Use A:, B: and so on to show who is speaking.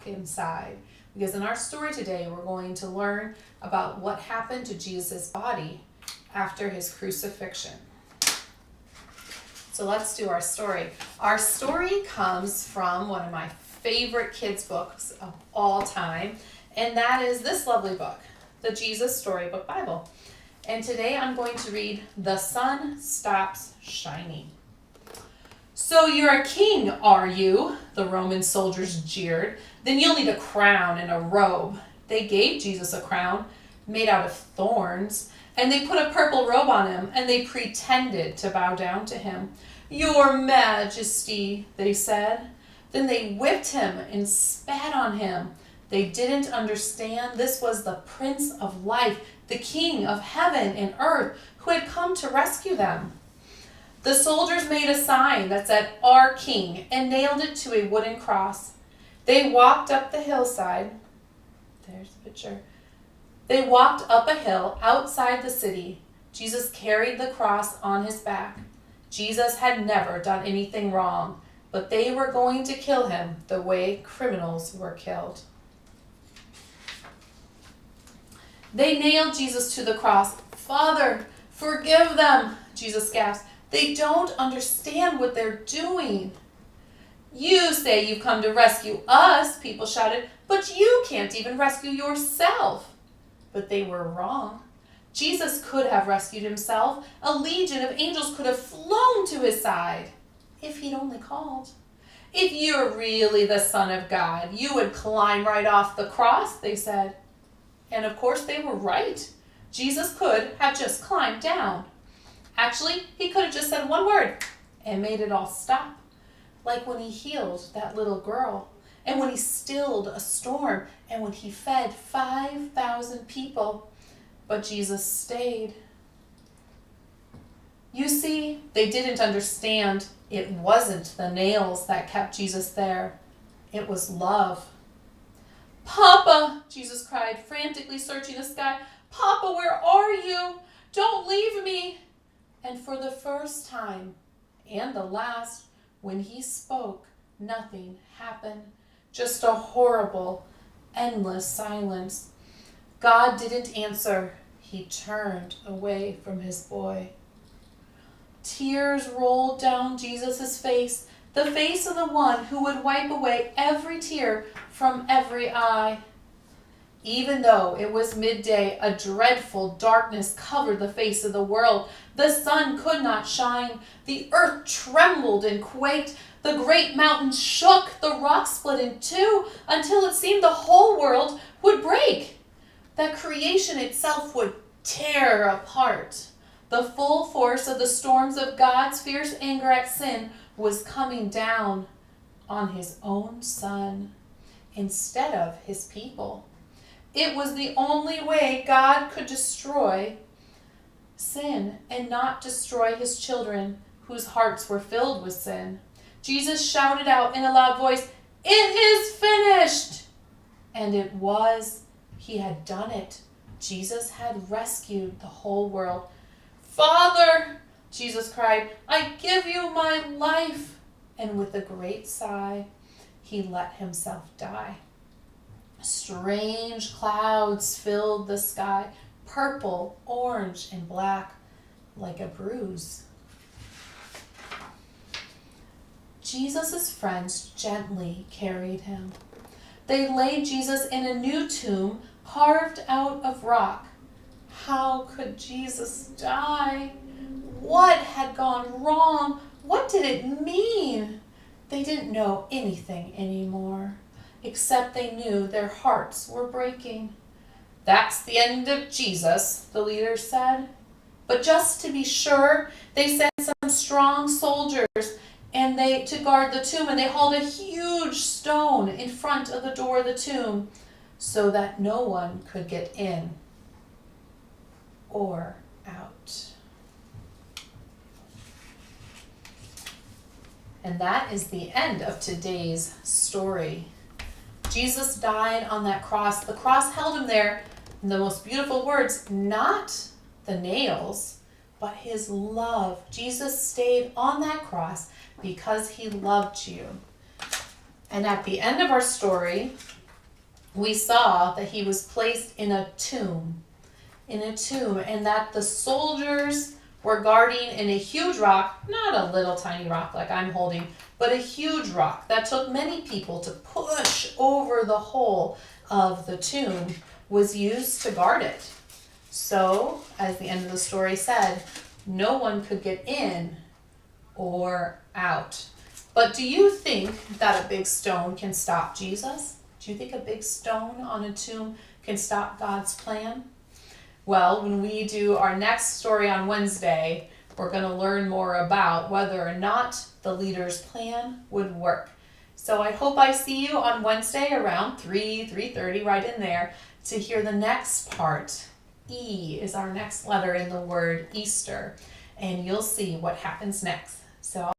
A: inside. Because in our story today, we're going to learn about what happened to Jesus' body after his crucifixion. So let's do our story. Our story comes from one of my favorite kids' books of all time, and that is this lovely book, the Jesus Storybook Bible. And today I'm going to read The Sun Stops Shining. "So you're a king, are you?" the Roman soldiers jeered. "Then you'll need a crown and a robe." They gave Jesus a crown made out of thorns, and they put a purple robe on him, and they pretended to bow down to him. "Your Majesty," they said. Then they whipped him and spat on him. They didn't understand this was the Prince of Life, the King of heaven and earth, who had come to rescue them. The soldiers made a sign that said, "Our King," and nailed it to a wooden cross. They walked up the hillside. There's the picture. They walked up a hill outside the city. Jesus carried the cross on his back. Jesus had never done anything wrong, but they were going to kill him the way criminals were killed. They nailed Jesus to the cross. "Father, forgive them," Jesus gasped. "They don't understand what they're doing." "You say you've come to rescue us," people shouted, "but you can't even rescue yourself." But they were wrong. Jesus could have rescued himself. A legion of angels could have flown to his side if he'd only called. "If you're really the Son of God, you would climb right off the cross," they said. And of course they were right. Jesus could have just climbed down. Actually, he could have just said one word and made it all stop. Like when he healed that little girl, and when he stilled a storm, and when he fed 5,000 people. But Jesus stayed. You see, they didn't understand it wasn't the nails that kept Jesus there. It was love. "Papa," Jesus cried, frantically searching the sky. "Papa, where are you? Don't leave me." And for the first time, and the last, when he spoke, nothing happened. Just a horrible, endless silence. God didn't answer. He turned away from his boy. Tears rolled down Jesus' face, the face of the one who would wipe away every tear from every eye. Even though it was midday, a dreadful darkness covered the face of the world. The sun could not shine. The earth trembled and quaked. The great mountains shook. The rocks split in two until it seemed the whole world would break. That creation itself would tear apart. The full force of the storms of God's fierce anger at sin was coming down on his own Son instead of his people. It was the only way God could destroy sin and not destroy his children whose hearts were filled with sin. Jesus shouted out in a loud voice, "It is finished!" And it was. He had done it. Jesus had rescued the whole world. "Father," Jesus cried, "I give you my life." And with a great sigh, he let himself die. Strange clouds filled the sky, purple, orange, and black, like a bruise. Jesus' friends gently carried him. They laid Jesus in a new tomb carved out of rock. How could Jesus die? What had gone wrong? What did it mean? They didn't know anything anymore, except they knew their hearts were breaking. "That's the end of Jesus," the leaders said. But just to be sure, they sent some strong soldiers to guard the tomb, and they hauled a huge stone in front of the door of the tomb so that no one could get in or out. And that is the end of today's story. Jesus died on that cross. The cross held him there. And the most beautiful words, not the nails, but his love. Jesus stayed on that cross because he loved you. And at the end of our story, we saw that he was placed in a tomb, and that the soldiers were guarding in a huge rock, not a little tiny rock like I'm holding, but a huge rock that took many people to push over the hole of the tomb, was used to guard it. So, as the end of the story said, no one could get in or out. But do you think that a big stone can stop Jesus? Do you think a big stone on a tomb can stop God's plan? Well, when we do our next story on Wednesday, we're going to learn more about whether or not the leader's plan would work. So I hope I see you on Wednesday around 3:30, right in there, to hear the next part. E is our next letter in the word Easter, and you'll see what happens next. So